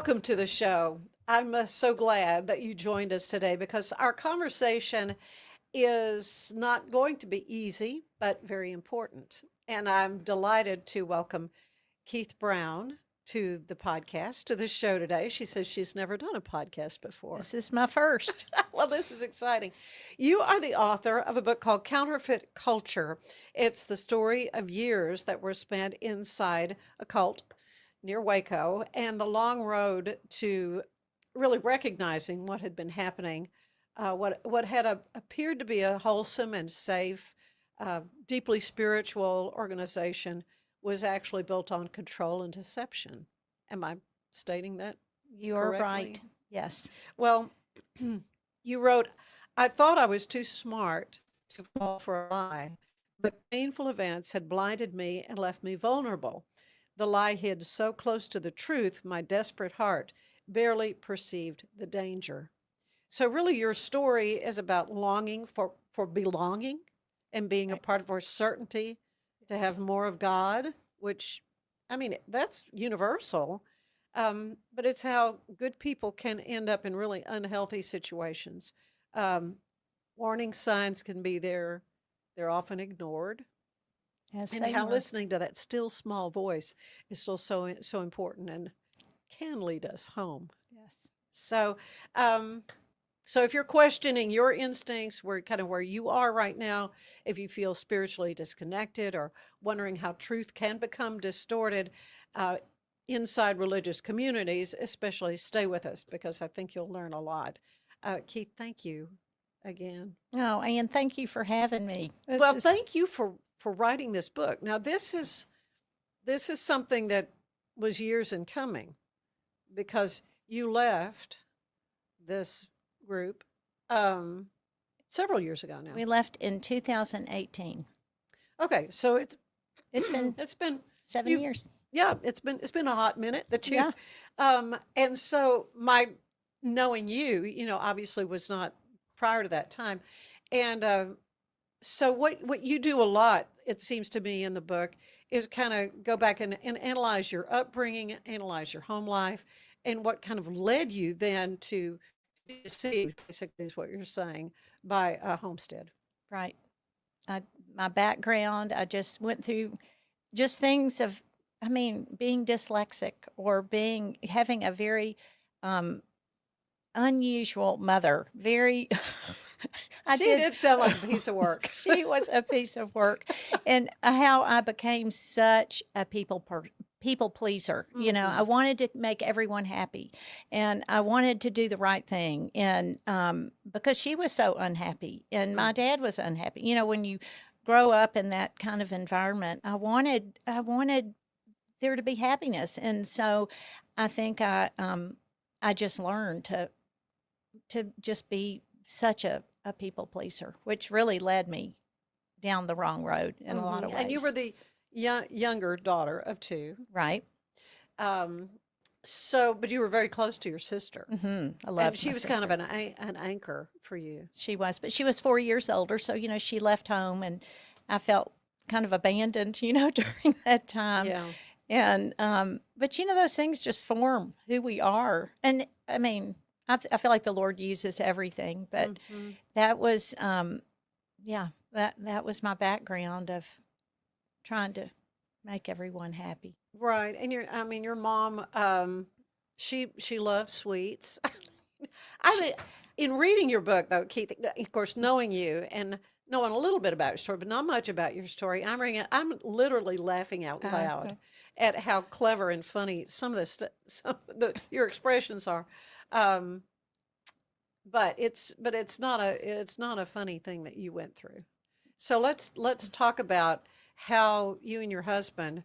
Welcome to the show. I'm so glad that you joined us today because our conversation is not going to be easy, but very important. And I'm delighted to welcome Keith Brown to the podcast, to the show today. She says she's never done a podcast before. This is my first. Well, this is exciting. You are the author of a book called Counterfeit Culture. It's the story of years that were spent inside a cult near Waco and the long road to really recognizing what had been happening, what had appeared to be a wholesome and safe, deeply spiritual organization was actually built on control and deception. Am I stating that You are correctly? right. Yes. Well, you wrote, I thought I was too smart to fall for a lie, but painful events had blinded me and left me vulnerable. The lie hid so close to the truth, my desperate heart barely perceived the danger. So, really, your story is about longing for belonging and being a Right. part of our certainty to have more of God, which, I mean, that's universal. But it's how good people can end up in really unhealthy situations. Um, Warning signs can be there, they're often ignored. Yes, And they how are. listening to that still small voice is still so important and can lead us home. Yes. So, um, so if you're questioning your instincts, where kind of where you are right now, if you feel spiritually disconnected or wondering how truth can become distorted uh, inside religious communities, especially stay with us because I think you'll learn a lot. Keith, thank you again. Oh, and thank you for having me. This Well, is thank you for writing this book. Now, this is something that was years in coming because you left this group um, several years ago now. we left in 2018. Okay, so it's It's been it's been 7 you years. yeah, it's been a hot minute that you Yeah. and so my knowing you obviously was not prior to that time. And so what you do a lot, it seems to me in the book, is kind of go back and analyze your upbringing, analyze your home life, and what kind of led you then to be deceived, basically is what you're saying, by a homestead. Right. I My background, I just went through just things of being dyslexic or being having a very um unusual mother. Very I She did did sound like a piece of work. she was a piece of work, and how I became such a people pleaser. I Hmm. wanted to make everyone happy, and I wanted to do the right thing, and because she was so unhappy, and my dad was unhappy. When you grow up in that kind of environment, I wanted there to be happiness, and so I think I just learned to just be such a people pleaser, which really led me down the wrong road in a lot of And you were ways. the younger daughter of two. Right? Um, so, but you were very close to your sister, I and loved she my was kind of sister. an anchor for you. She was, but she was 4 years older, so she left home, and I felt kind of abandoned, during that time. Yeah. And but those things just form who we are, and I feel like the Lord uses everything, but Hmm. that was yeah, that was my background of trying to make everyone happy. Right. And I mean, your mom, she loves sweets. I mean, in reading your book, though, Keith, of course, knowing you and knowing a little bit about your story, but not much about your story, I'm literally laughing out loud Okay. at how clever and funny some of the your expressions are. Um, but it's not a funny thing that you went through. So let's talk about how you and your husband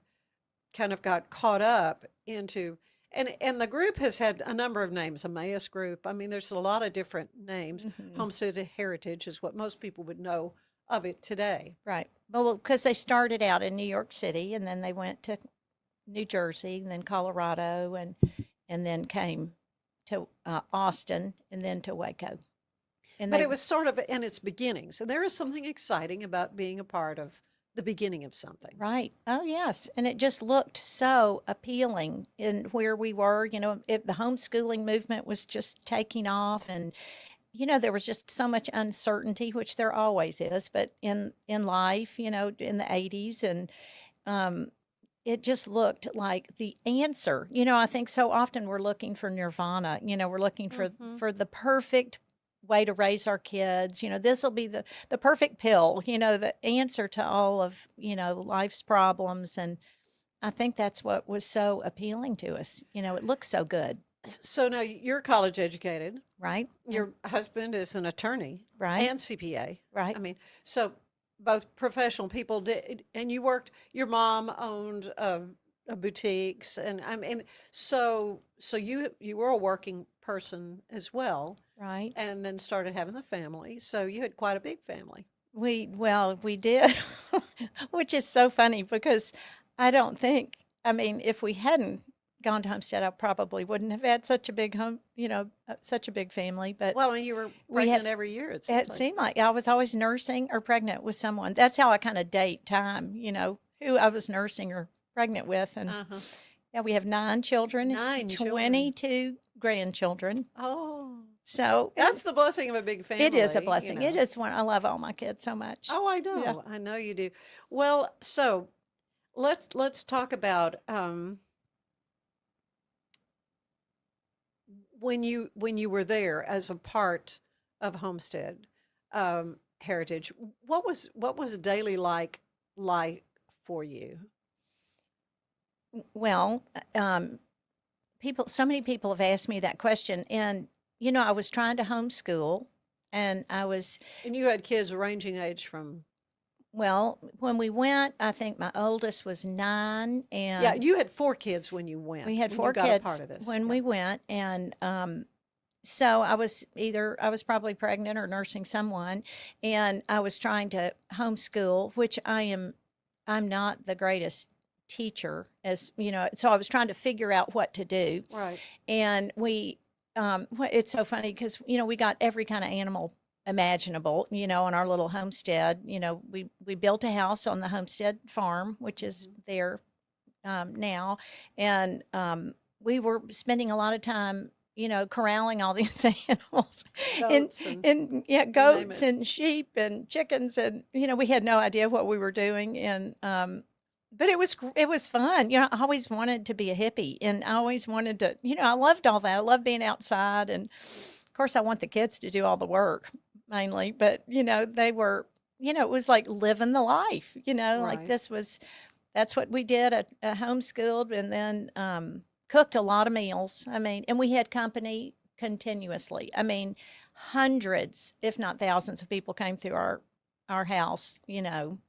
kind of got caught up into, and the group has had a number of names. Emmaus Group, I mean, there's a lot of different names. Hmm. Homestead Heritage is what most people would know of it today. Right. Well, because they started out in New York City, and then they went to New Jersey, and then Colorado, and then came to Austin, and then to Waco. And But they it was sort of in its beginnings, and there is something exciting about being a part of the beginning of something. Right. Oh, yes. And it just looked so appealing in where we were. The homeschooling movement was just taking off, and there was just so much uncertainty, which there always is, but in life, in the 80s, and um, it just looked like the answer. I think so often we're looking for nirvana. We're looking Hmm. for the perfect way to raise our kids. This will be the perfect pill. The answer to all of life's problems, and I think that's what was so appealing to us. It looks so good, So now you're college educated. right? Yeah. Your husband is an attorney Right. and CPA. Right. I mean, so both professional people did, and you worked. Your mom owned boutiques, and I mean, so you were a working person as well, Right. and then started having the family. So you had quite a big family. We did, which is so funny because I don't think, I mean, if we hadn't gone to Homestead, I probably wouldn't have had such a big home, such a big family. But Well, and you were we pregnant have, every year, it seems it like. seemed like I was always nursing or pregnant with someone. That's how I kind of date time, who I was nursing or pregnant with. And Uh-huh. yeah, we have 9 children, 9 children. 22 grandchildren. Oh, So that's the blessing of a big it is a family, you blessing. It know. is one. I love all my kids so much. Oh, I Yeah. know. I know you do. Well, so let's talk about when you were there as a part of Homestead Heritage. What was daily like for you? Well, so many people have asked me that question, and I was trying to homeschool, and I was, And you had kids ranging age from, well, when we went, I think my oldest was 9, yeah, and you had 4 kids when you went, we had when you 4 got a part kids of this. when Yeah. we went, and so I was probably pregnant or nursing someone, and I was trying to homeschool, which I'm not the greatest teacher, as so I was trying to figure out what to do. Right. And it's so funny because we got every kind of animal imaginable on our little homestead. We built a house on the homestead farm, which is Mhm. there now, and we were spending a lot of time corralling all these animals, and Goats and yeah, you name goats it. and sheep and chickens, and we had no idea what we were doing, and but it was fun. I always wanted to be a hippie, and I always wanted to, I loved all that. I loved being outside, and of course I want the kids to do all the work mainly, but they were, it was like living the life, like Right. that's what we did. I homeschooled, and then cooked a lot of meals. I mean, and we had company continuously. I mean, hundreds, if not thousands, of people came through our house.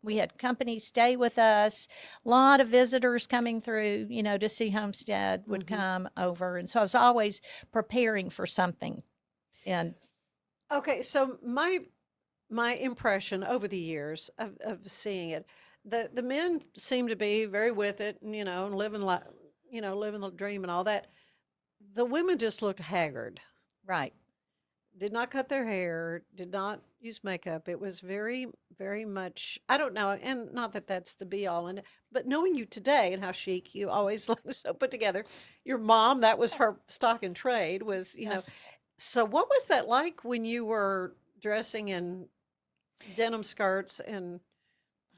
We had company stay with us. A lot of visitors coming through. To see Homestead would Hmm. come over, and so I was always preparing for something. And Okay, so my impression over the years of seeing it, the men seem to be very with it, and and living like, living the dream and all that. The women just looked haggard. right, Did not cut their hair, did not use makeup. It was very, very much, I don't know, and not that that's the be all, and but knowing you today and how chic you always look so put together. Your mom, that was her stock in trade, was. yes. So what was that like when you were dressing in denim skirts and,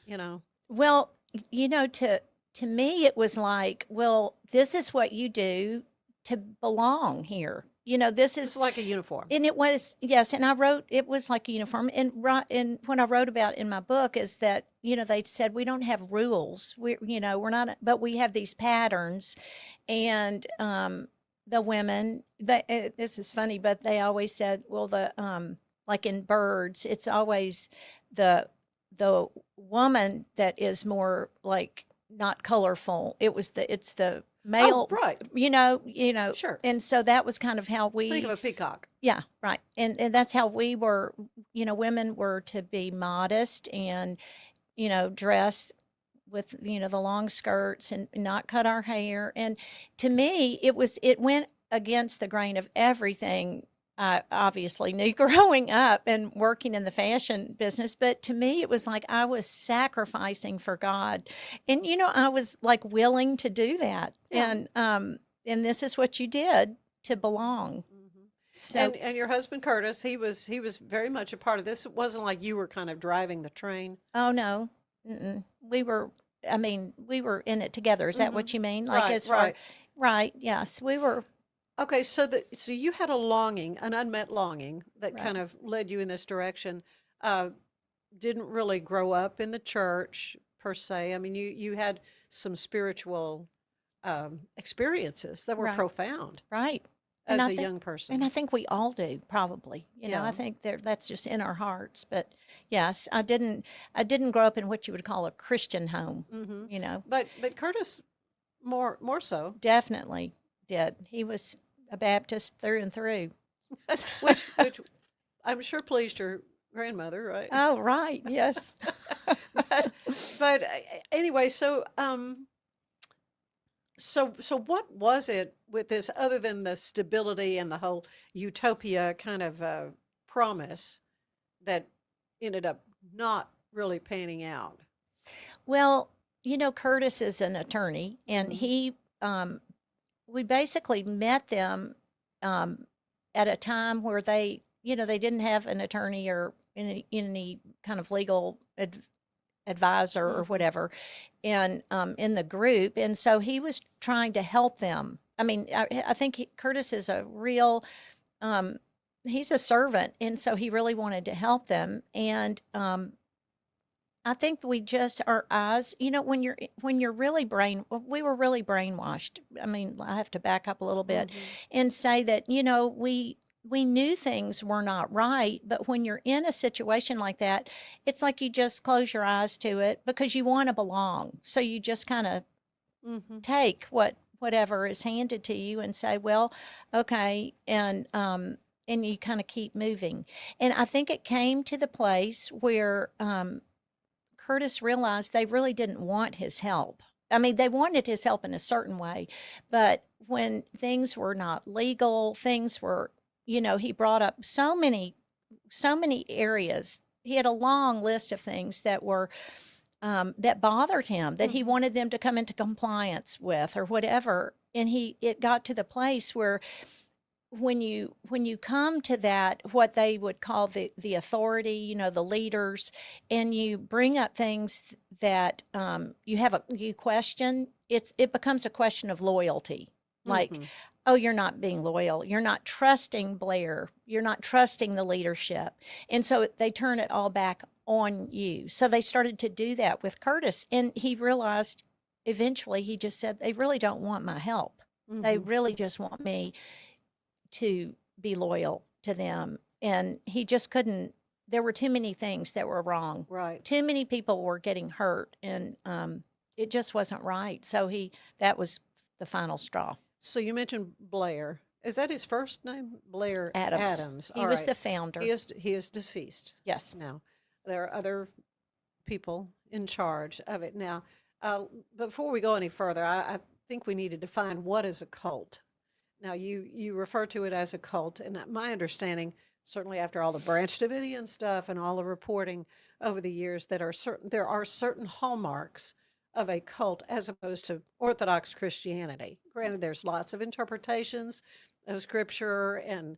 you know, Well, to me, it was like, well, this is what you do to belong here. This it's is, like a uniform. and it was, yes. And I wrote, it was like a uniform. And when I wrote about in my book is that, they said we don't have rules. We're not, but we have these patterns. And the women, this is funny, but they always said, well, like in birds, it's always the woman that is more like not colorful. It's the Oh, male, right. Sure. and so that was kind of how Think of we, a peacock. yeah, right. And that's how we were, women were to be modest and, dress with, the long skirts and not cut our hair. And to me, it went against the grain of everything I obviously knew growing up and working in the fashion business, but to me, it was like I was sacrificing for God. And, I was like willing to do that. Yeah. And this is what you did to belong. Hmm. So, And your husband Curtis, he was very much a part of this. It wasn't like you were kind of driving the train. oh no, mm-mm. We were in it together. Is that Hmm. what you mean? Like, Right, as far, right. right. Yes, we were, Okay, so you had a longing, an unmet longing that right. kind of led you in this direction. Uh, didn't really grow up in the church per se. I mean, you had some spiritual experiences that were Right. profound Right. And as I a think young and person. I think we all do probably. I Yeah. think that's just in our hearts. But yes, I didn't grow up in what you would call a Christian home, Hmm. you know. But Curtis more so, Definitely did. He was a Baptist through and through. which I'm sure pleased your grandmother, right? Oh, right. Yes. but but anyway, so what was it with this other than the stability and the whole utopia kind of promise that ended up not really panning out? Well, Curtis is an attorney, and Hmm. we basically met them um, at a time where they didn't have an attorney or any kind of legal advisor or Hmm. whatever, and in the group, and so he was trying to help them. I mean, I think Curtis is a real. Um, he's a servant, and so he really wanted to help them, and I think we just our eyes, when you're really we were really brainwashed. I mean, I have to back up a little bit Hmm. and say that, we knew things were not right, but when you're in a situation like that, it's like you just close your eyes to it because you want to belong. So you just kind of Hmm. take whatever is handed to you and say, well, okay, and you kind of keep moving. And I think it came to the place where Curtis realized they really didn't want his help. I mean, they wanted his help in a certain way, but when things were not legal, things were, he brought up so many areas. He had a long list of things that bothered him that he Hmm. wanted them to come into compliance with or whatever. And it got to the place where when you come to that, what they would call the authority, the leaders, and you bring up things that you question, it becomes a question of loyalty. Like, Hmm. oh, you're not being loyal, you're not trusting Blair, you're not trusting the leadership, and so they turn it all back on you. So they started to do that with Curtis, and he realized eventually, he just said, they really don't want my help. They Hmm. really just want me to be loyal to them. And he just couldn't, there were too many things that were wrong. Right. Too many people were getting hurt, and it just wasn't right. So that was the final straw. So you mentioned Blair. Is that his first name? Blair Adams. Adams. He All was right. the founder. He is deceased Yes. now. There are other people in charge of it now. Uh, Before we go any further, I think we need to define what is a cult. Now, you refer to it as a cult, and my understanding, certainly after all the Branch Davidian stuff and all the reporting over the years, that there are certain hallmarks of a cult as opposed to Orthodox Christianity. Granted, there's lots of interpretations of Scripture, and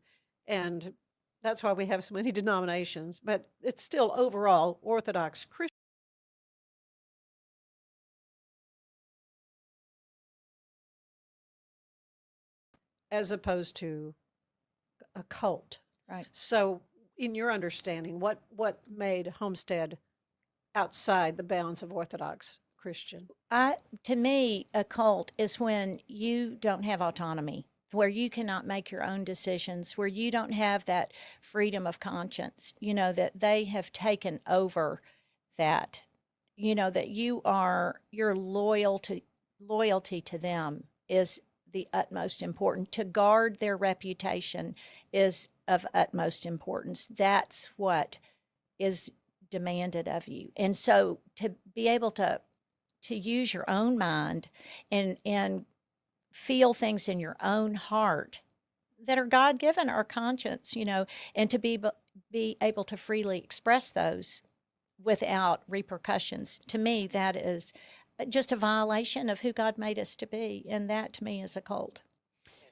that's why we have so many denominations. But it's still overall Orthodox Christian as opposed to a cult. Right. So, in your understanding, what made Homestead outside the bounds of Orthodox Christian? To me, a cult is when you don't have autonomy, where you cannot make your own decisions, where you don't have that freedom of conscience, that they have taken over that, that your loyalty to them is the utmost important. To guard their reputation is of utmost importance. That's what is demanded of you. And so to be able to use your own mind and feel things in your own heart, that are God given, our conscience, and to be able to freely express those without repercussions. To me, that is just a violation of who God made us to be, and that to me is a cult.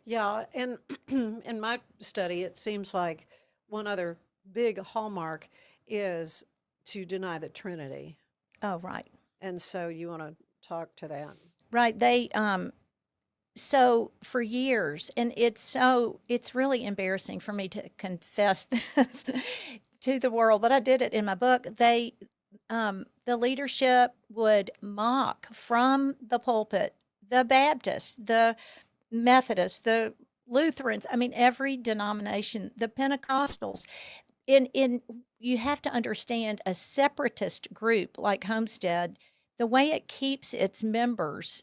Yeah, and in my study, it seems like one other big hallmark is to deny the Trinity. Oh, right. And so you want to talk to that. Right. So for years, and it's really embarrassing for me to confess this to the world, but I did it in my book. The leadership would mock from the pulpit the Baptists, the Methodists, the Lutherans. I mean, every denomination, the Pentecostals. In you have to understand a separatist group like Homestead, the way it keeps its members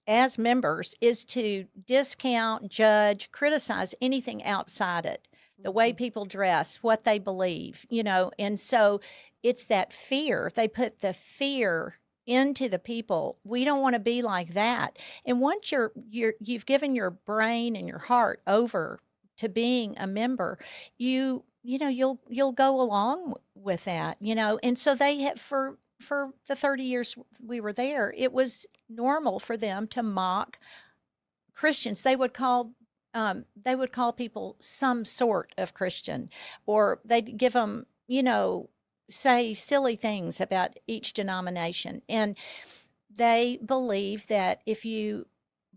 as members is to discount, judge, criticize anything outside it. The way people dress, what they believe, and so it's that fear. They put the fear into the people. We don't want to be like that. And once you've given your brain and your heart over to being a member, you'll go along with that, And so they have for the 30 years we were there, it was normal for them to mock Christians. They would call people some sort of Christian, or they'd give them, say silly things about each denomination. And they believe that if you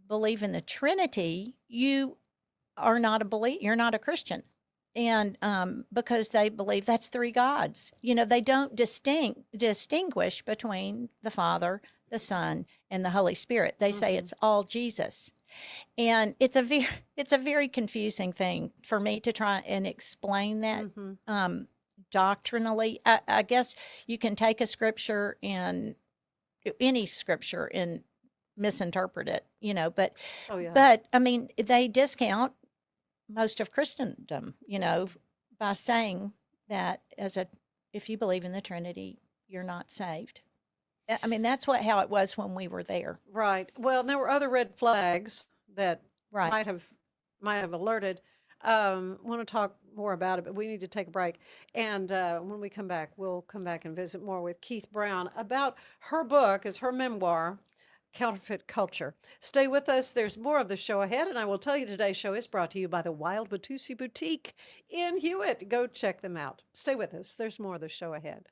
believe in the Trinity, you are not you're not a Christian. And because they believe that's three gods, they don't distinguish between the Father, the Son, and the Holy Spirit. They say it's all Jesus. And it's a very confusing thing for me to try and explain that doctrinally. I guess you can take a scripture and any scripture and misinterpret it, but Oh, yeah. but I mean, they discount most of Christendom, by saying that if you believe in the Trinity, you're not saved. I mean, that's how it was when we were there. Right. Well, there were other red flags that Right. might have alerted. Want to talk more about it, but we need to take a break. And when we come back, we'll come back and visit more with Keith Brown about her book. It's her memoir, Counterfeit Culture. Stay with us. There's more of the show ahead, and I will tell you today's show is brought to you by the Wild Watusi Boutique in Hewitt. Go check them out. Stay with us. There's more of the show ahead.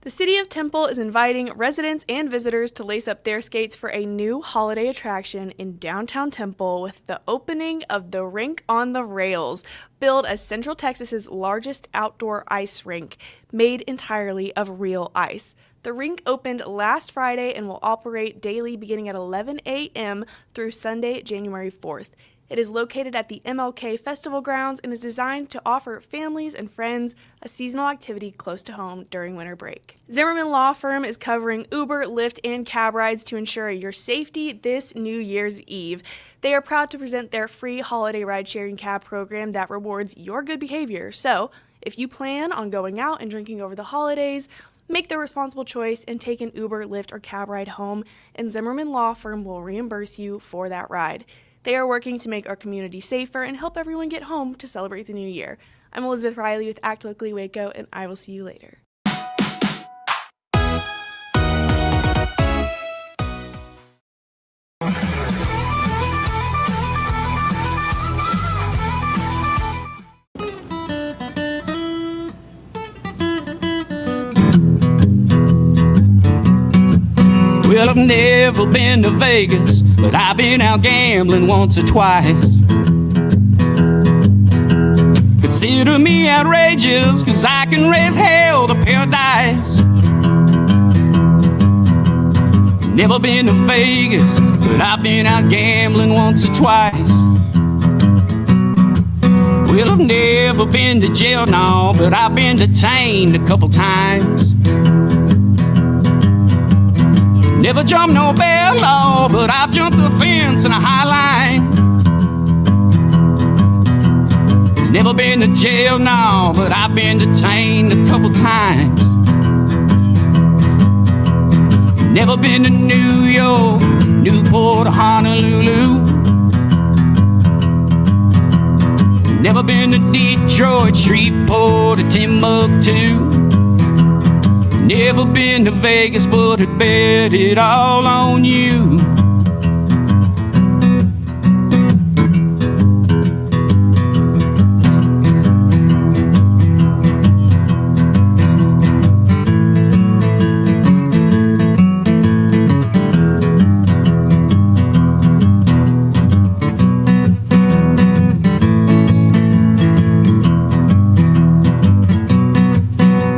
The City of Temple is inviting residents and visitors to lace up their skates for a new holiday attraction in downtown Temple with the opening of the Rink on the Rails, billed as Central Texas's largest outdoor ice rink, made entirely of real ice. The rink opened last Friday and will operate daily beginning at 11 a.m. through Sunday, January 4th. It is located at the MLK Festival Grounds and is designed to offer families and friends a seasonal activity close to home during winter break. Zimmerman Law Firm is covering Uber, Lyft, and cab rides to ensure your safety this New Year's Eve. They are proud to present their free holiday ride-sharing cab program that rewards your good behavior. So, if you plan on going out and drinking over the holidays, make the responsible choice and take an Uber, Lyft, or cab ride home, and Zimmerman Law Firm will reimburse you for that ride. They are working to make our community safer and help everyone get home to celebrate the new year. I'm Elizabeth Riley with Act Locally Waco, and I will see you later. Well, I've never been to Vegas, but I've been out gambling once or twice. Could consider me outrageous, 'cause I can raise hell to paradise. Never been to Vegas, but I've been out gambling once or twice. Well, I've never been to jail, no, but I've been detained a couple times. Never jumped no bail law, but I've jumped a fence in a high line. Never been to jail, no, but I've been detained a couple times. Never been to New York, Newport, or Honolulu. Never been to Detroit, Shreveport, or Timbuktu. Never been to Vegas, but I'd bet it all on you.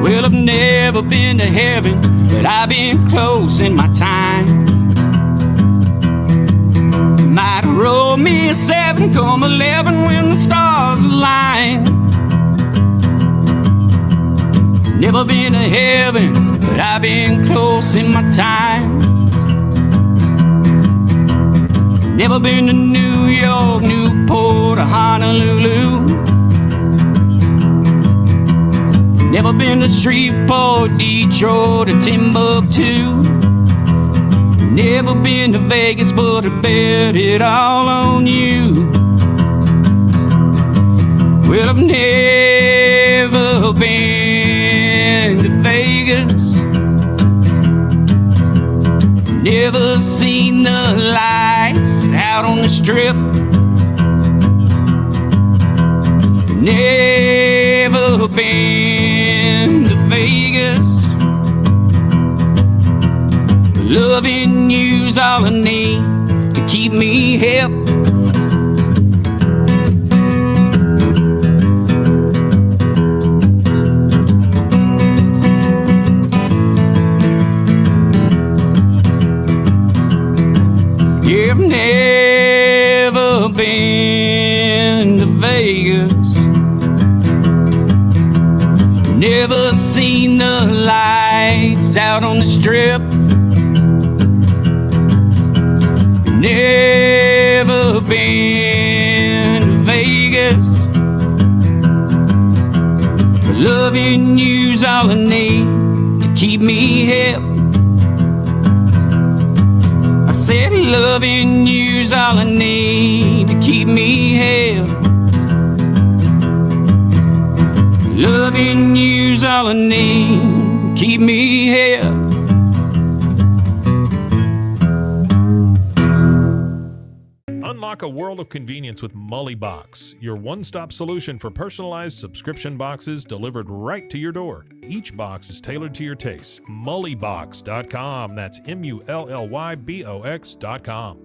Well, I've never been to heaven, but I've been close in my time. Might roll me a 7, come 11 when the stars align. Never been to heaven, but I've been close in my time. Never been to New York, Newport, or Honolulu. Never been to Shreveport, Detroit, or Timbuktu. Never been to Vegas, but I bet it all on you. Well, I've never been to Vegas. Never seen the lights out on the strip. Never been to Vegas. Loving you's all I need to keep me hip. Yeah, I've never been to Vegas. Never seen the lights out on the strip. Never been to Vegas. Loving you's all I need to keep me hip. I said loving you's all I need to keep me hip. Loving you's all I need, keep me here. Unlock a world of convenience with Mully Box, your one-stop solution for personalized subscription boxes delivered right to your door. Each box is tailored to your tastes. Mullybox.com. That's MULLYBOX.com.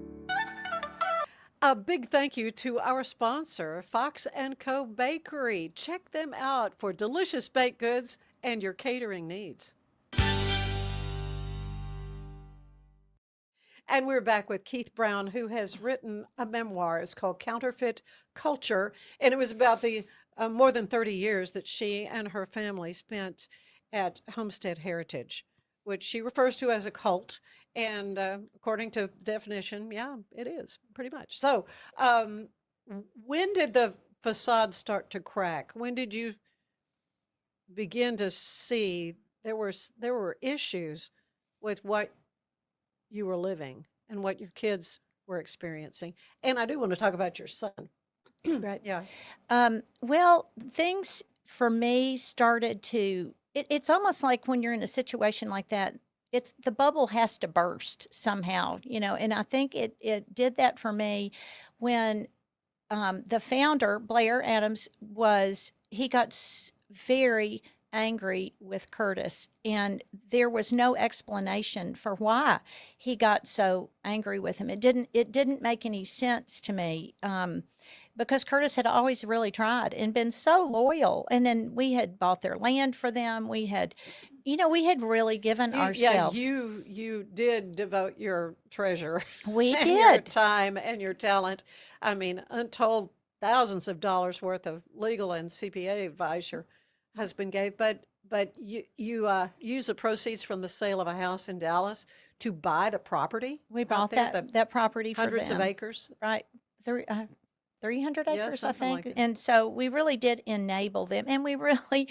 A big thank you to our sponsor, Fox & Co. Bakery. Check them out for delicious baked goods and your catering needs. And we're back with Keith Brown, who has written a memoir. It's called Counterfeit Culture, and it was about the more than 30 years that she and her family spent at Homestead Heritage, which she refers to as a cult. And according to the definition, yeah, it is pretty much. So when did the facade start to crack? When did you begin to see there were issues with what you were living and what your kids were experiencing? And I do want to talk about your son. Right. Yeah. Well, things for me started to, it's almost like when you're in a situation like that, it's the bubble has to burst somehow, and I think it did that for me when the founder, Blair Adams, he got very angry with Curtis, and there was no explanation for why he got so angry with him. It didn't make any sense to me. because Curtis had always really tried and been so loyal. And then we had bought their land for them. We had, we had really given ourselves. You did devote your treasure We and your did. time and your talent. I mean, untold thousands of dollars worth of legal and CPA advice your husband gave, but you use the proceeds from the sale of a house in Dallas to buy the property We out bought there, that property for hundreds of them. acres. Right. 300 Yeah, acres, I something like think. that. And so we really did enable them. And we really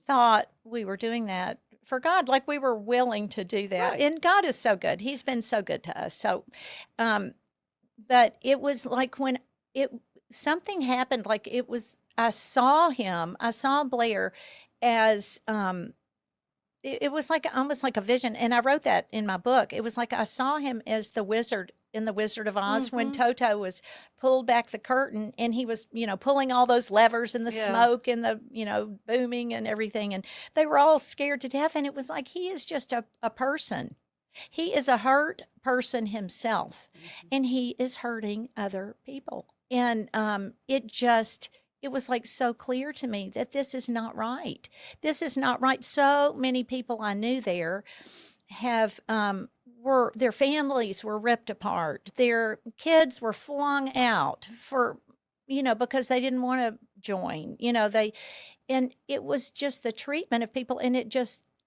thought we were doing that for God, like we were willing to do that. Right. And God is so good. He's been so good to us. So, but it was like when something happened, like I saw Blair as, it was like almost like a vision. And I wrote that in my book. It was like I saw him as the wizard in The Wizard of Oz when Toto was pulled back the curtain and he was, pulling all those levers and the Yeah. smoke and the, booming and everything. And they were all scared to death. And it was like he is just a person. He is a hurt person himself, and he is hurting other people. And it was like so clear to me that this is not right. This is not right. So many people I knew there have their families were ripped apart. Their kids were flung out because they didn't want to join. And it was just the treatment of people, and it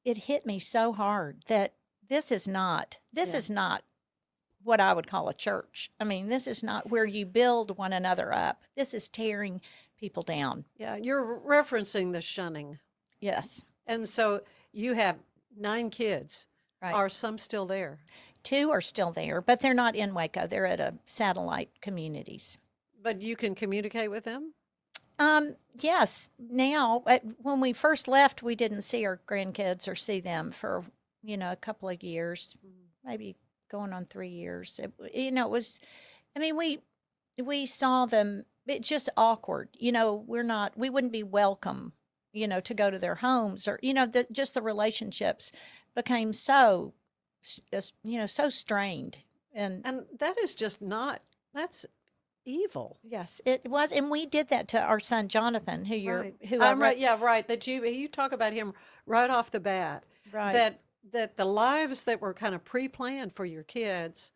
hit me so hard that this is not what I would call a church. I mean, this is not where you build one another up. This is tearing people down. Yeah, you're referencing the shunning. Yes. And so you have 9 kids. Right. Are some still there? 2 are still there, but they're not in Waco. They're at a satellite communities. But you can communicate with them? Yes. Now, when we first left, we didn't see our grandkids or see them for, a couple of years, maybe going on 3 years. It was, I mean, we saw them. It's just awkward. We wouldn't be welcome, to go to their homes or, just the relationships became so strained. And that is just that's evil. yes, it was. And we did that to our son, Jonathan, Right. who I right. Yeah, right. That you talk about him right off the bat. right. That the lives that were kind of pre-planned for your kids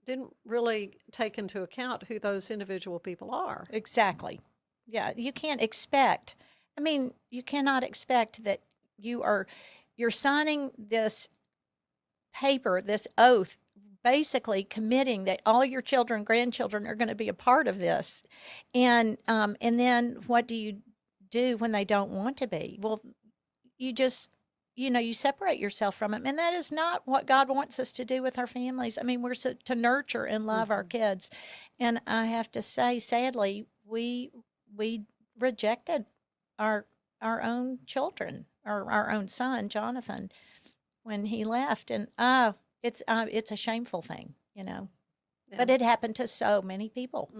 didn't really take into account who those individual people are. Exactly. Yeah, you cannot expect that you're signing this paper, this oath, basically committing that all your children, grandchildren are going to be a part of this. And then what do you do when they don't want to be? Well, you just you separate yourself from them. And that is not what God wants us to do with our families. I mean, we're to nurture and love our kids. And I have to say, sadly, we rejected our own children, or our own son, Jonathan, when he left. And it's a shameful thing, Yeah. But it happened to so many people.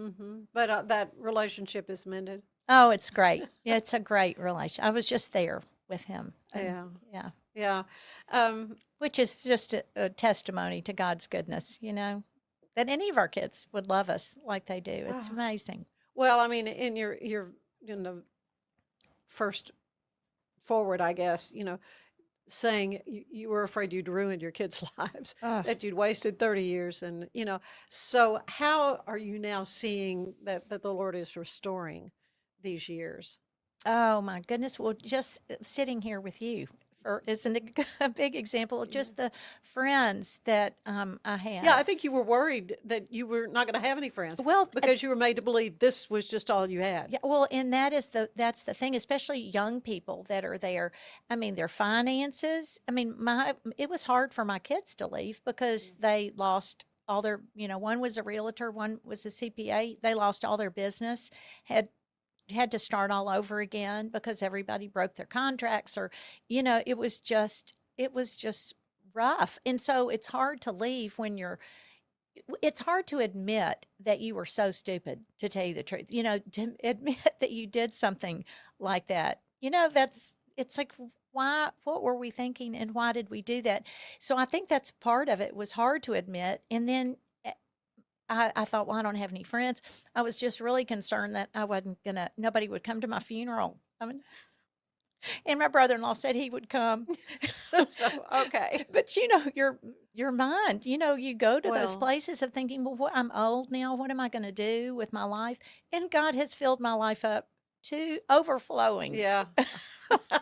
But that relationship is mended. Oh, it's great. It's a great relation. I was just there with him. Yeah. Yeah. Yeah. Which is just a testimony to God's goodness, that any of our kids would love us like they do. It's amazing. Well, I mean, in the first forward, I guess, saying you were afraid you'd ruined your kids' lives, that you'd wasted 30 years. And, so how are you now seeing that the Lord is restoring these years? Oh my goodness. Well, just sitting here with you isn't a big example of just the friends that I have. Yeah, I think you were worried that you were not going to have any friends. Well, because you were made to believe this was just all you had. Yeah, well, and that's the thing, especially young people that are there. I mean, their finances. I mean, it was hard for my kids to leave because they lost all their, one was a realtor, one was a CPA. They lost all their business, had to start all over again because everybody broke their contracts, or it was just rough. And so it's hard to leave it's hard to admit that you were so stupid, to tell you the truth, to admit that you did something like that. It's like, why, what were we thinking, and why did we do that? So I think that's part of it, was hard to admit. And then I thought, well, I don't have any friends. I was just really concerned that I wasn't gonna, nobody would come to my funeral. I mean, and my brother-in-law said he would come. So, okay. But your mind, you go to those Well, places of thinking, well, I'm old now. What am I going to do with my life? And God has filled my life up to overflowing. yeah.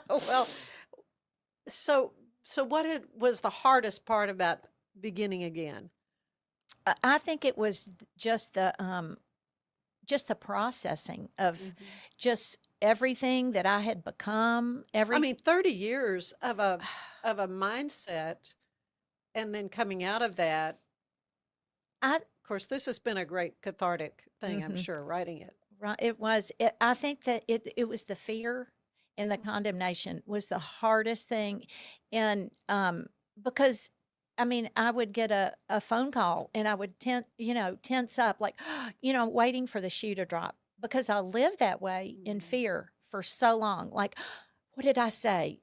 Well, so what was the hardest part about beginning again? I think it was just the processing of just everything that I had become. I mean, 30 years of a mindset, and then coming out of that. I Of course, this has been a great cathartic thing, I'm mhm, sure, writing it. right. It was. I think that it was the fear and the condemnation was the hardest thing, and because I mean I would get a phone call and I would tense up like waiting for the shoe to drop because I lived that way in Mhm. fear for so long. Like, what did I say?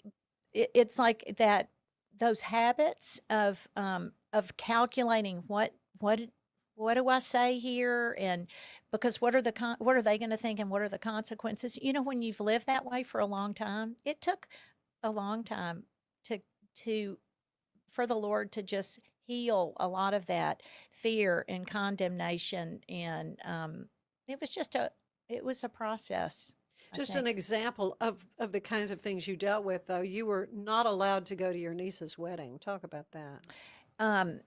It's like that those habits of calculating what do I say here, and because what are they going to think, and what are the consequences? When you've lived that way for a long time, it took a long time to to for the Lord to just heal a lot of that fear and condemnation, and it was just it was a process, I Just an think. example of the kinds of things you dealt with, though. You were not allowed to go to your niece's wedding. Talk about that. Um,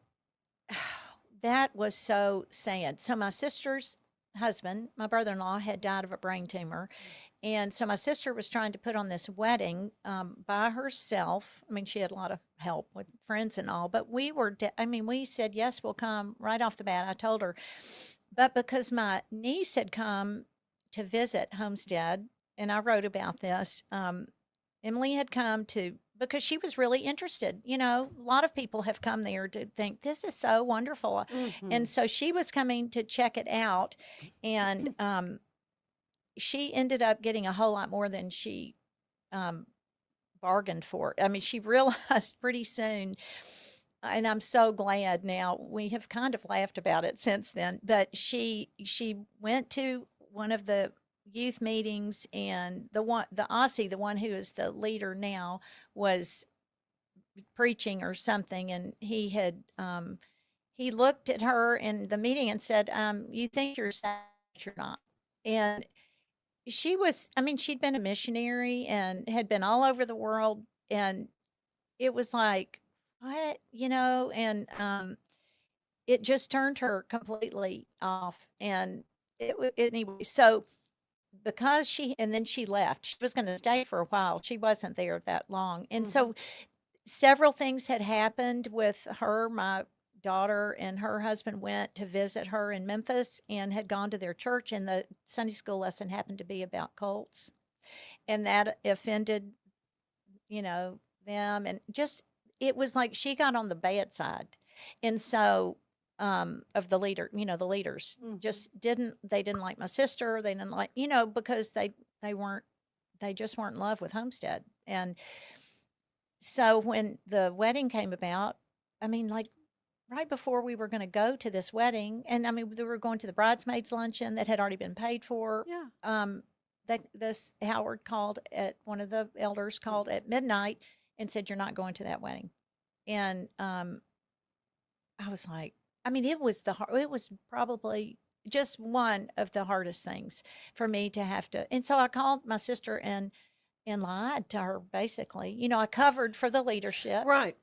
that was so sad. So my sister's husband, my brother-in-law, had died of a brain tumor, and so my sister was trying to put on this wedding by herself. I mean, she had a lot of help with friends and all, but I mean, we said yes, we'll come right off the bat. I told her, but because my niece had come to visit Homestead, and I wrote about this. Emily had come to because she was really interested. A lot of people have come there to think this is so wonderful. Hmm. And so she was coming to check it out. And she ended up getting a whole lot more than she um, bargained for. I mean, she realized pretty soon. And I'm so glad now. We have kind of laughed about it since then. But she went to one of the youth meetings, and the Aussie, the one who is the leader now, was preaching or something, and he looked at her in the meeting and said, "You think you're saved, but you're not." And she was, I mean, she'd been a missionary and had been all over the world, and it was like, what, and it just turned her completely off, and anyway. So because and then she left. She was going to stay for a while. She wasn't there that long, and Hmm. so several things had happened with her. My daughter and her husband went to visit her in Memphis and had gone to their church, and the Sunday school lesson happened to be about cults, and that offended, them, and just it was like she got on the bad side. And so of the leaders Hmm. just didn't like my sister. They didn't like, because they weren't they just weren't in love with Homestead. And so when the wedding came about, I mean, like right before we were going to go to this wedding, and I mean, we were going to the bridesmaids luncheon that had already been paid for. Yeah. That this Howard called at one of the elders called at midnight and said, "You're not going to that wedding." And I was like, I mean, it was probably just one of the hardest things for me to have to. And so I called my sister and lied to her basically. I covered for the leadership. Right.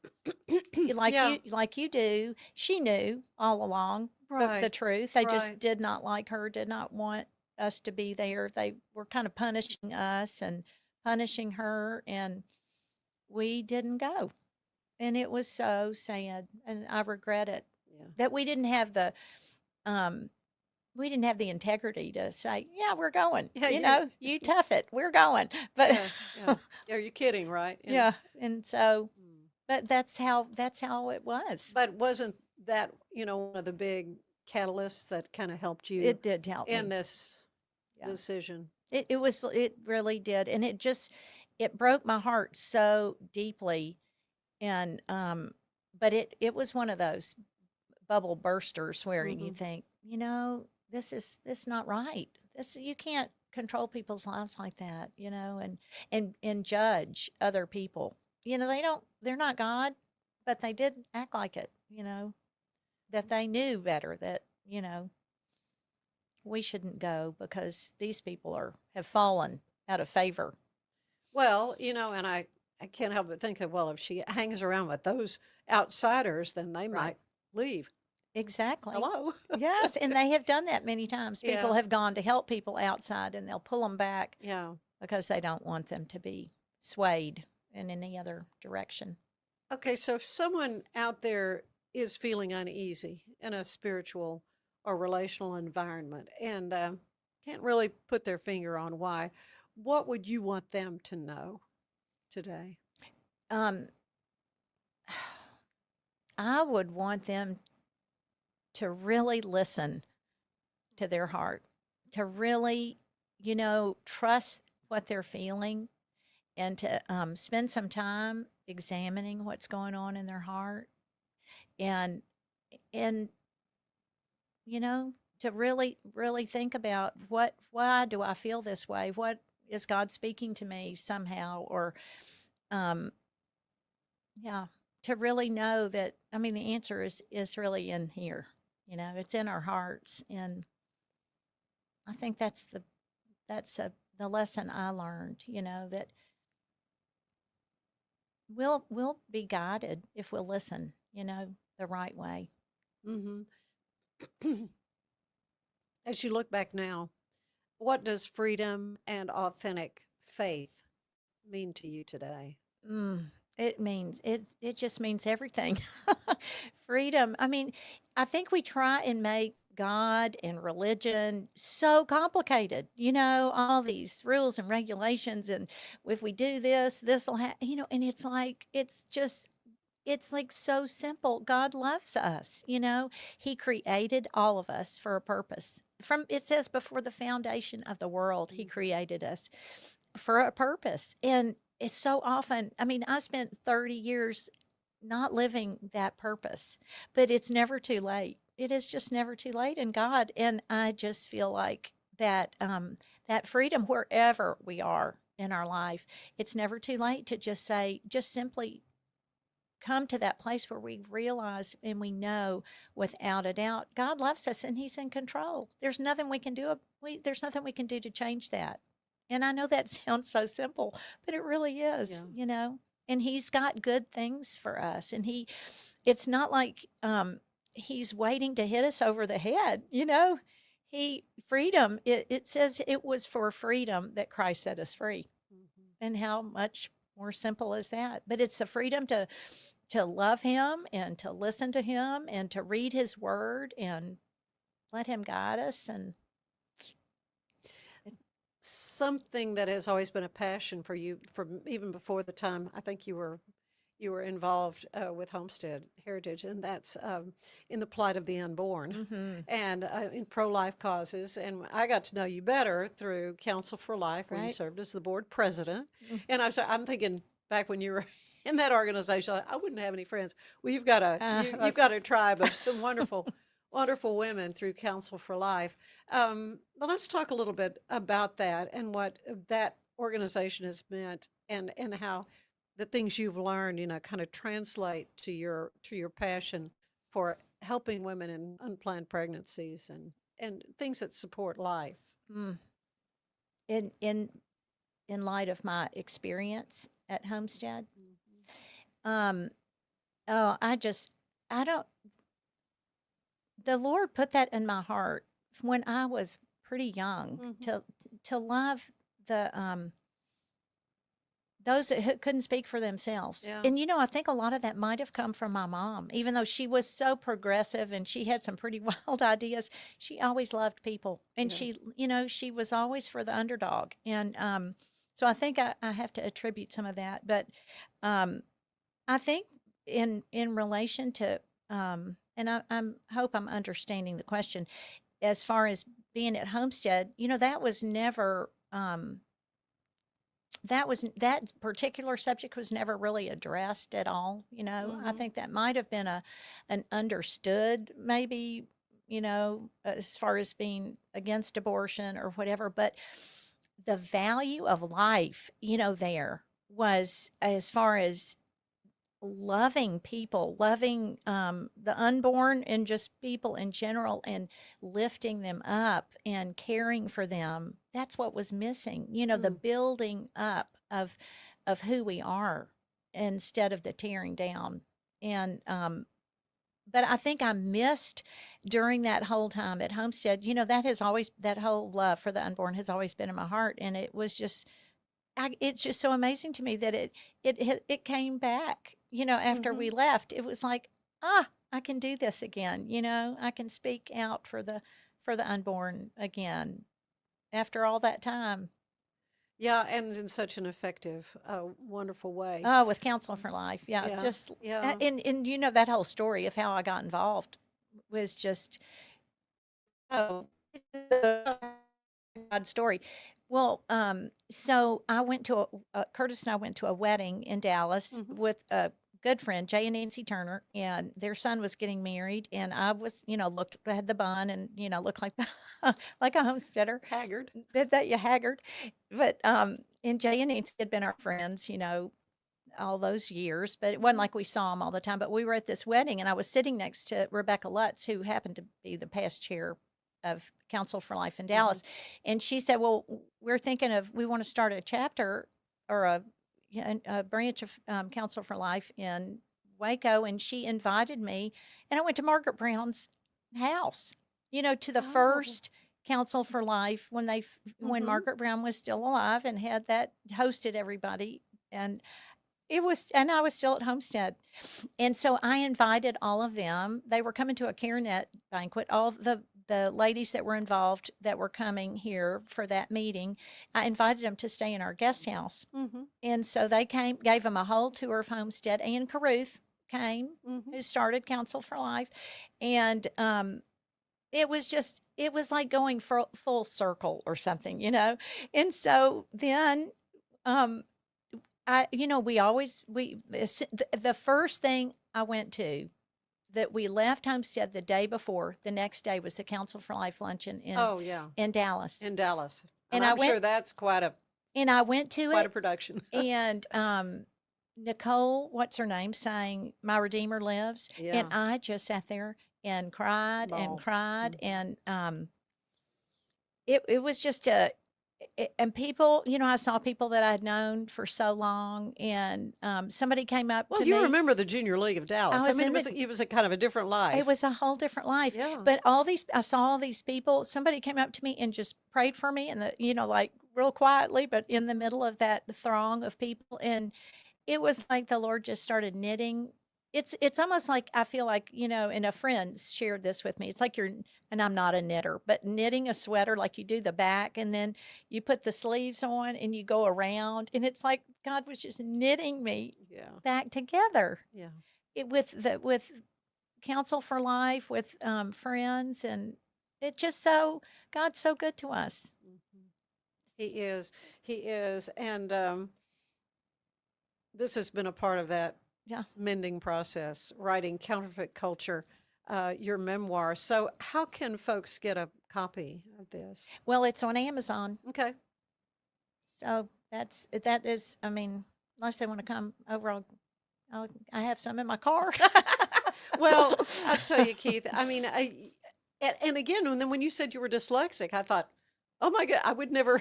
Yeah. Like you do. She knew all along the Right. truth. They just Right. did not like her, did not want us to be there. They were kind of punishing us and punishing her, and we didn't go. And it was so sad, and I regret it Yeah. that um we didn't have the integrity to say, "Yeah, we're going." Yeah. You tough it. We're going. But Yeah. Yeah. Yeah. You're kidding, right? yeah, and so Mm. but that's how it was. But wasn't that, one of the big catalysts that kind of helped you It did help in me. this Yeah. decision? It really did. And it broke my heart so deeply. And but it was one of those. bubble bursters where you Mhm. think, this not right. This you can't control people's lives like that, and judge other people. They're not God, but they did act like it, that they knew better that, we shouldn't go because these people have fallen out of favor. Well, and I can't help but think that, well, if she hangs around with those outsiders, then they Right. might leave. Exactly. Hello. Yes, and they have done that many times. People Yeah. have gone to help people outside and they'll pull them back Yeah. because they don't want them to be swayed in any other direction. Okay, so if someone out there is feeling uneasy in a spiritual or relational environment and can't really put their finger on why, what would you want them to know today? Um, I would want them to really listen to their heart, to really, trust what they're feeling, and to spend some time examining what's going on in their heart, and and to really really think about why do I feel this way? What is God speaking to me somehow? Or um, yeah, to really know that. I mean, the answer is really in here. It's in our hearts, and I think the lesson I learned. That we'll be guided if we'll listen. The right way. Hmm. As you look back now, what does freedom and authentic faith mean to you today? Mm, it just means everything. Freedom. I mean, I think we try and make God and religion so complicated. All these rules and regulations, and if we do this, this will happen. And it's like so simple. God loves us. He created all of us for a purpose. From it says before the foundation of the world, He created us for a purpose. And it's so often, I mean, I spent 30 years not living that purpose, but it's never too late. It is just never too late in God. And I just feel like that freedom wherever we are in our life, it's never too late to just simply come to that place where we realize and we know without a doubt God loves us and He's in control. There's nothing we can do to change that. And I know that sounds so simple, but it really is, Yeah. And He's got good things for us. And it's not like He's waiting to hit us over the head, freedom, it says it was for freedom that Christ set us free. Mhm. And how much more simple is that? But it's the freedom to love Him and to listen to Him and to read His Word and let Him guide us. And Something that has always been a passion for you from even before the time I think you were involved with Homestead Heritage, and that's in the plight of the unborn mhm, and in pro-life causes. And I got to know you better through Council for Life, where you right? served as the board president. Mm. And I'm thinking back when you were in that organization, I wouldn't have any friends. Well, you've got a That's tribe of some wonderful women through Council for Life. But let's talk a little bit about that and what that organization has meant, and how the things you've learned, kind of translate to your passion for helping women in unplanned pregnancies and things that support life. mm. In light of my experience at Homestead. Um, oh, I don't. The Lord put that in my heart when I was pretty young Mm-hmm. to love the those that couldn't speak for themselves. Yeah. And I think a lot of that might have come from my mom, even though she was so progressive and she had some pretty wild ideas. She always loved people, and Yeah. she was always for the underdog. And so I think I have to attribute some of that. But um, I think in relation to and I'm hope I'm understanding the question as far as being at Homestead. That was never that particular subject was never really addressed at all. I think that might have been an understood, maybe, as far as being against abortion or whatever, but the value of life, there was, as far as loving people, loving the unborn and just people in general, and lifting them up and caring for them. That's what was missing. The building up of who we are instead of the tearing down. And but I think I missed during that whole time at Homestead. That whole love for the unborn has always been in my heart, and it was just it's just so amazing to me that it came back, after we left. It was like, I can do this again. I can speak out for the unborn again after all that time. Yeah, and in such an effective, wonderful way. Oh, with Counsel for Life. Yeah, Yeah, just yeah. and that whole story of how I got involved was just God story. Well, so I went to Curtis and I went to a wedding in Dallas with a good friend, Jay and Nancy Turner, and their son was getting married, and I was, had the bun and, looked like like a homesteader. Haggard. That you haggard. But and Jay and Nancy had been our friends, all those years, but it wasn't like we saw them all the time. But we were at this wedding, and I was sitting next to Rebecca Lutz, who happened to be the past chair of Counsel for Life in Dallas. And she said, well, we want to start a chapter or a branch of Counsel for Life in Waco. And she invited me, and I went to Margaret Brown's house, to the first Counsel for Life when Margaret Brown was still alive and had that hosted everybody. And I was still at Homestead. And so I invited all of them. They were coming to a CareNet banquet. All the ladies that were involved that were coming here for that meeting, I invited them to stay in our guest house. And so they came, gave them a whole tour of Homestead. Ann Carruth came, who started Counsel for Life. And it was like going full circle or something, And so then the first thing I went to that we left Homestead the day before, the next day was the Counsel for Life luncheon in Dallas. In Dallas. And I'm sure that's quite I went to a production. And Nicole, what's her name, sang "My Redeemer Lives," and I just sat there and cried and cried, and it was just and people, I saw people that I'd known for so long, and somebody came up to me. Well, you remember the Junior League of Dallas. It was a kind of a different life. It was a whole different life. Yeah. But I saw all these people. Somebody came up to me and just prayed for me, and like real quietly, but in the middle of that throng of people, and it was like the Lord just started knitting. It's almost like, I feel like, and a friend shared this with me. It's like and I'm not a knitter, but knitting a sweater, like you do the back and then you put the sleeves on and you go around, and it's like God was just knitting me back together. Yeah. With Counsel for Life, with friends, and it just God's so good to us. He is. And this has been a part of that mending process, writing Counterfeit Culture, your memoir. So how can folks get a copy of this? Well, it's on Amazon. Okay. So that is, unless they want to come over, I have some in my car. Well, I'll tell you, Keith, and again, when you said you were dyslexic, I thought, oh my God, I would never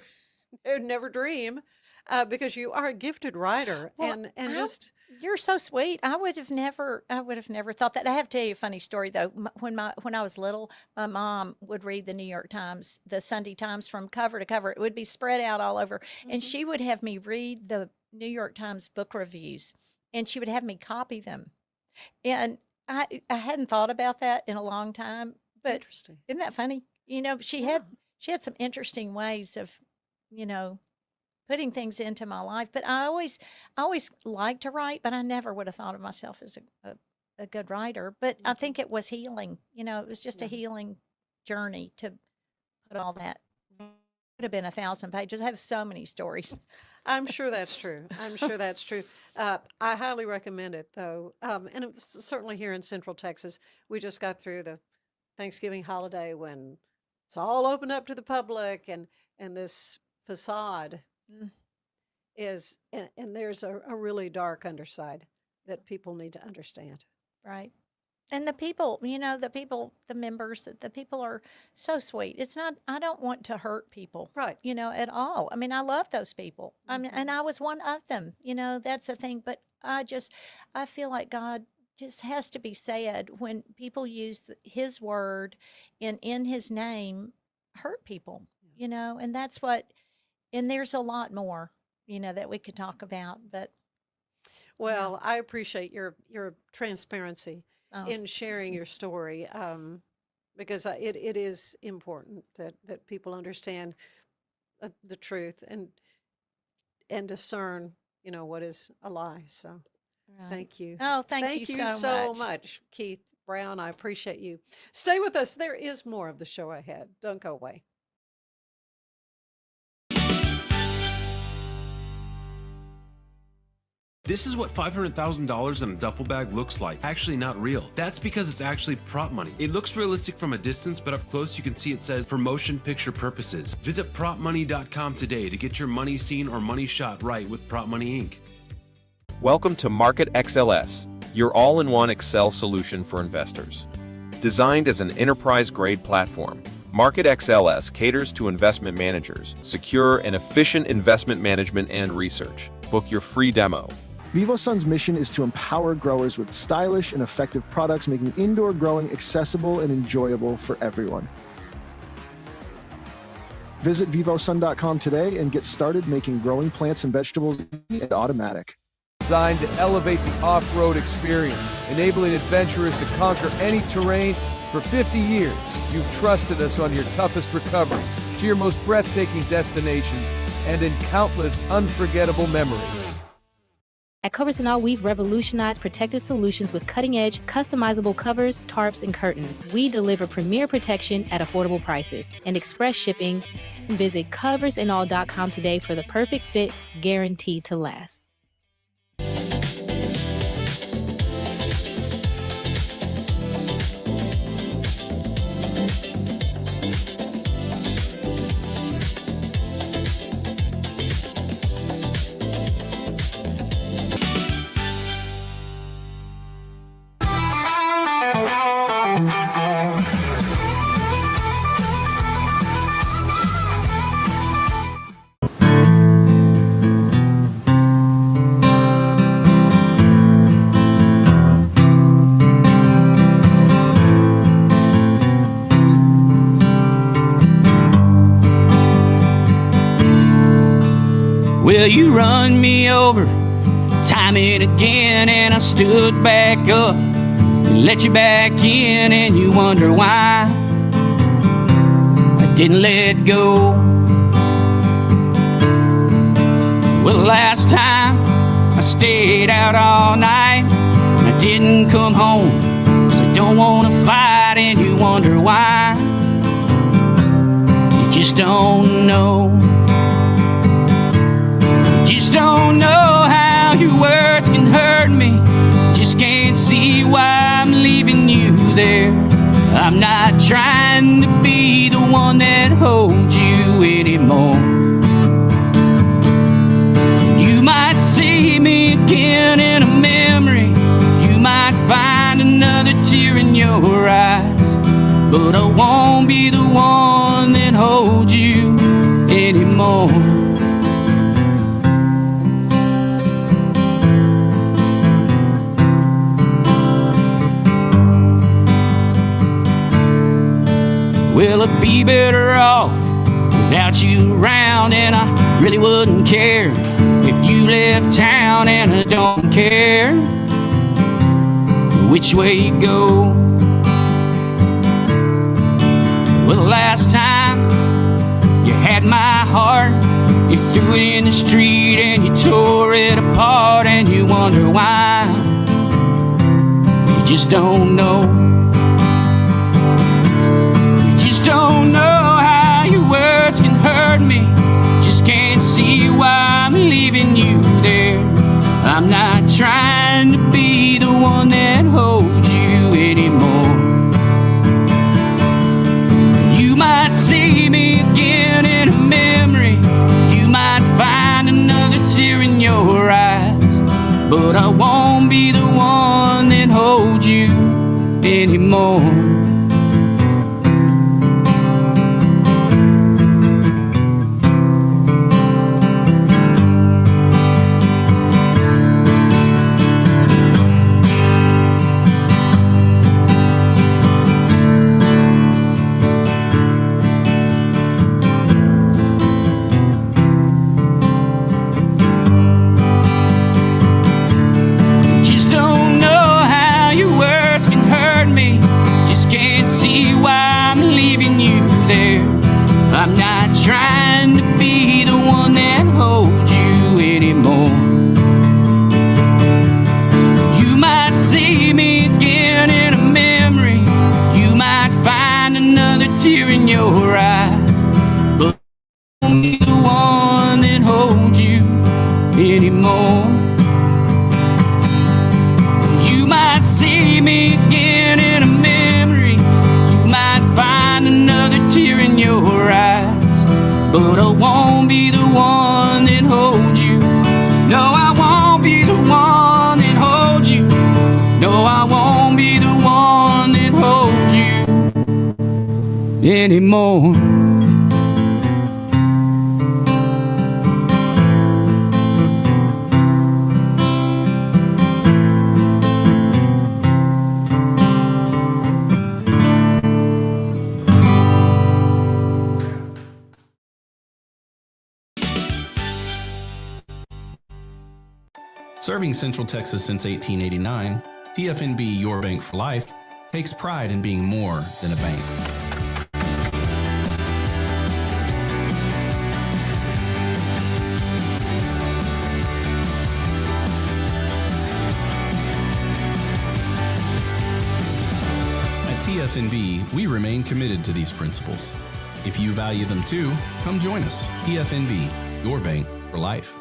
dream, because you are a gifted writer. Well, you're so sweet. I would have never thought that. I have to tell you a funny story though. When I was little, my mom would read the New York Times, the Sunday Times, from cover to cover. It would be spread out all over, and she would have me read the New York Times book reviews, and she would have me copy them. And I hadn't thought about that in a long time, but interesting. Isn't that funny? She had some interesting ways of, putting things into my life. But I always liked to write, but I never would have thought of myself as a good writer. But I think it was healing. It was just a healing journey to put all that have been 1,000 pages. I have so many stories. I'm sure that's true. I'm sure that's true. I highly recommend it, though. And it's certainly here in Central Texas. We just got through the Thanksgiving holiday when it's all opened up to the public, and this facade Mm. is, and there's a really dark underside that people need to understand. Right. And the people, the members, the people are so sweet. It's not, I don't want to hurt people, Right. at all. I mean, I love those people. I mean, Mhm. and I was one of them, that's the thing. But I feel like God just has to be said when people use his word in his name, hurt people, and that's and there's a lot more, that we could talk about. But Well, I appreciate your transparency oh, in sharing your story, because it is important that people understand the truth and discern, what is a lie. So right. thank you. Oh, thank Thank you you so so much. much, Keith Brown. I appreciate you. Stay with us. There is more of the show ahead. Don't go away. This is what $500,000 in a duffel bag looks like. Actually not real. That's because it's actually prop money. It looks realistic from a distance, but up close you can see it says for motion picture purposes. Visit propmoney.com today to get your money seen or money shot right with Prop Money Inc. Welcome to Market XLS, your all-in-one Excel solution for investors. Designed as an enterprise-grade platform, Market XLS caters to investment managers, secure and efficient investment management and research. Book your free demo. VivoSun's mission is to empower growers with stylish and effective products, making indoor growing accessible and enjoyable for everyone. Visit vivosun.com today and get started making growing plants and vegetables easy and automatic. Designed to elevate the off-road experience, enabling adventurers to conquer any terrain. For 50 years, you've trusted us on your toughest recoveries, to your most breathtaking destinations, and in countless unforgettable memories. At Covers and All, we've revolutionized protective solutions with cutting-edge, customizable covers, tarps, and curtains. We deliver premier protection at affordable prices and express shipping. Visit coversandall.com today for the perfect fit, guaranteed to last. Well, you run me over time and again, and I stood back up and let you back in, and you wonder why I didn't let go. Well, the last time I stayed out all night and I didn't come home 'cause I don't want to fight, and you wonder why. You just don't know. Just don't know how your words can hurt me. Just can't see why I'm leaving you there. I'm not trying to be the one that holds you anymore. You might see me again in a memory. You might find another tear in your eyes, but I won't be the one that holds you anymore. Well, I'd be better off without you around, and I really wouldn't care if you left town, and I don't care which way you go. Well, the last time you had my heart, you threw it in the street and you tore it apart, and you wonder why. You just don't know. Just don't know how your words can hurt me. I'm not trying to be the one that holds you anymore. You might see me again in a memory. You might find another tear in your eyes, but I won't be the one that holds you anymore. You might see me again in a memory. You might find another tear in your eyes, but I won't be the one that holds you. No, I won't be the one that holds you. No, I won't be the one that holds you anymore. Serving Central Texas since 1889, TFNB Your Bank for Life takes pride in being more than a bank. At TFNB, we remain committed to these principles. If you value them too, come join us. TFNB, Your Bank for Life.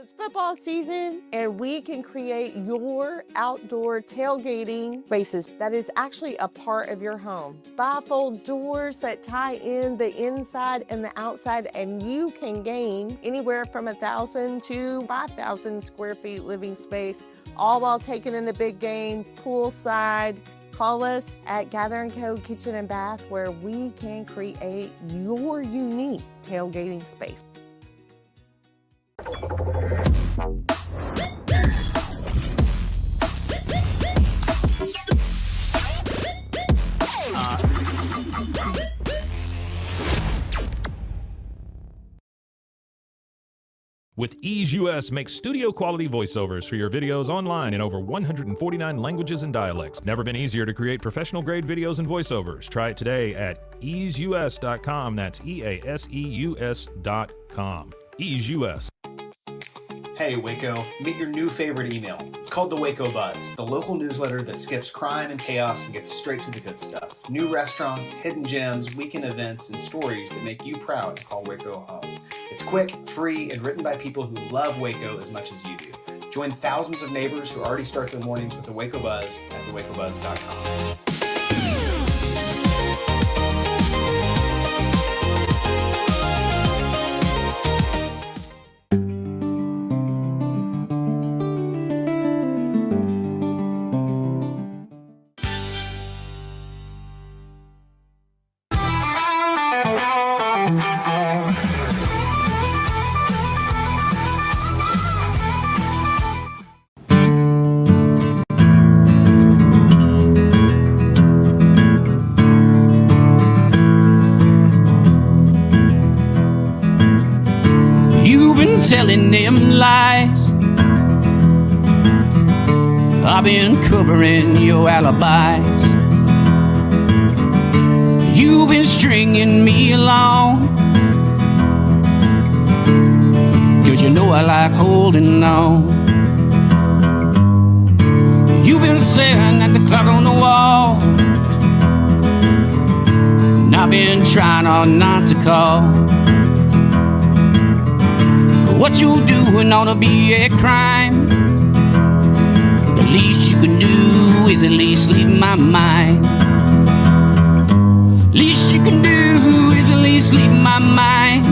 It's football season, and we can create your outdoor tailgating spaces that is actually a part of your home. Bifold doors that tie in the inside and the outside, and you can gain anywhere from 1,000 to 5,000 square feet living space, all while taking in the big game, poolside. Call us at Gather & Co. Kitchen and Bath, where we can create your unique tailgating space. With Ease US, make studio quality voiceovers for your videos online in over 149 languages and dialects. Never been easier to create professional grade videos and voiceovers. Try it today at easeus.com. That's EASEUS.com. Ease US. Hey Waco, meet your new favorite email. It's called the Waco Buzz, the local newsletter that skips crime and chaos and gets straight to the good stuff. New restaurants, hidden gems, weekend events, and stories that make you proud to call Waco home. It's quick, free, and written by people who love Waco as much as you do. Join thousands of neighbors who already start their mornings with the Waco Buzz at thewacobuzz.com. Telling them lies. I've been covering your alibis. You've been stringing me along, 'cause you know I like holding on. You've been staring at the clock on the wall, and I've been trying hard not to call. What you're doing ought to be a crime. The least you can do is at least leave my mind. Least you can do is at least leave my mind.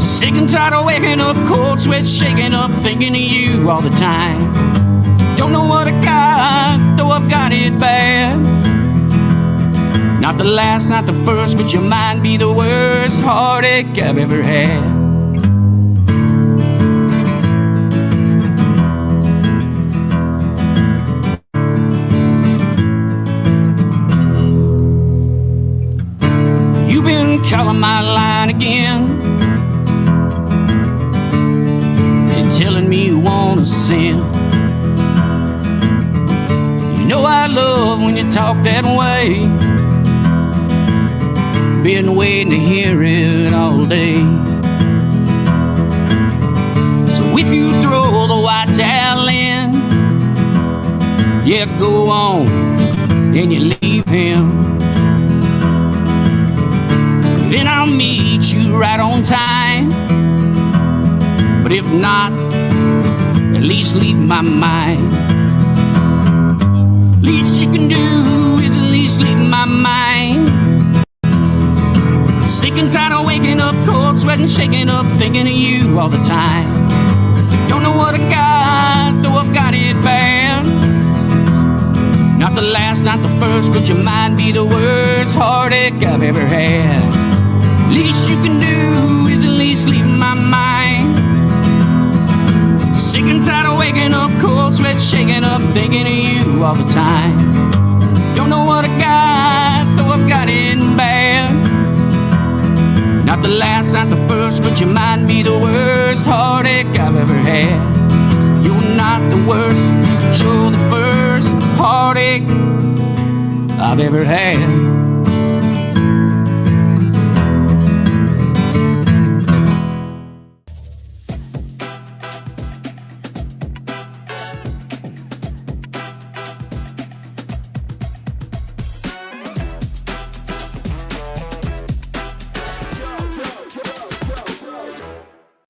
Sick and tired of waking up, cold sweat shaking up, thinking of you all the time. Don't know what I got, though I've got it bad. Not the last, not the first, but you might be the worst heartache I've ever had. Calling my line again and telling me you wanna sin. You know I love when you talk that way. Been waiting to hear it all day. So if you throw the white towel in, yeah, go on and you leave him. Then I'll meet you right on time. But if not, at least leave my mind. Least you can do is at least leave my mind. Sick and tired of waking up, cold sweating, shaking up, thinking of you all the time. Don't know what I got, though I've got it bad. Not the last, not the first, but you might be the worst heartache I've ever had. Least you can do is at least leave my mind. Sick and tired of waking up, cold sweat shaking up, thinking of you all the time. Don't know what I got, though I've got it bad. Not the last, not the first, but you might be the worst heartache I've ever had. You're not the worst, but you're the first heartache I've ever had.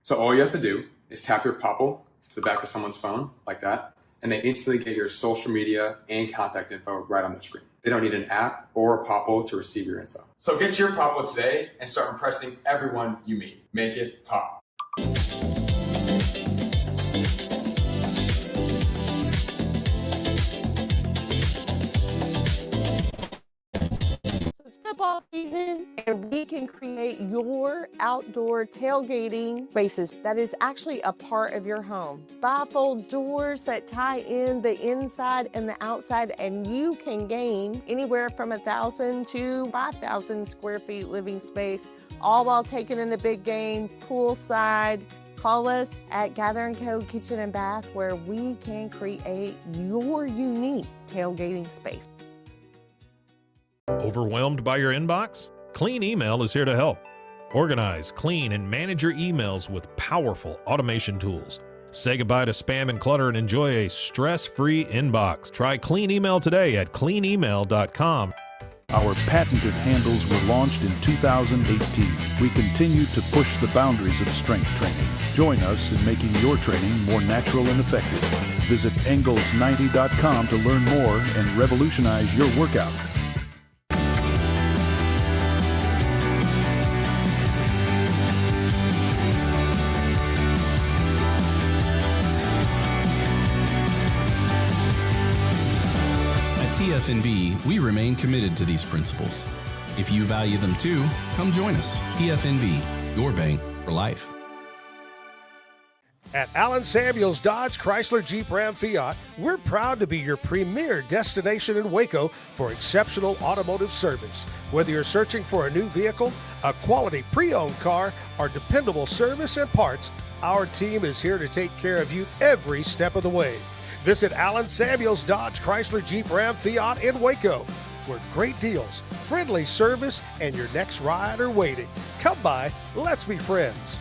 So all you have to do is tap your popple to the back of someone's phone, like that, and they instantly get your social media and contact info right on the screen. They don't need an app or a popple to receive your info. So get your popple today and start impressing everyone you meet. Make it pop. Football season, and we can create your outdoor tailgating spaces that is actually a part of your home. Bifold doors that tie in the inside and the outside, and you can gain anywhere from 1,000 to 5,000 square feet living space, all while taking in the big game poolside. Call us at Gather & Co. Kitchen and Bath, where we can create your unique tailgating space. Overwhelmed by your inbox? Clean Email is here to help. Organize, clean, and manage your emails with powerful automation tools. Say goodbye to spam and clutter and enjoy a stress-free inbox. Try Clean Email today at cleanemail.com. Our patented handles were launched in 2018. We continue to push the boundaries of strength training. Join us in making your training more natural and effective. Visit Engels90.com to learn more and revolutionize your workout. TFNB, we remain committed to these principles. If you value them too, come join us. TFNB, your bank for life. At Allen Samuels Dodge Chrysler Jeep Ram Fiat, we're proud to be your premier destination in Waco for exceptional automotive service. Whether you're searching for a new vehicle, a quality pre-owned car, or dependable service and parts, our team is here to take care of you every step of the way. Visit Allen Samuels Dodge Chrysler Jeep Ram Fiat in Waco, where great deals, friendly service, and your next ride are waiting. Come by, let's be friends.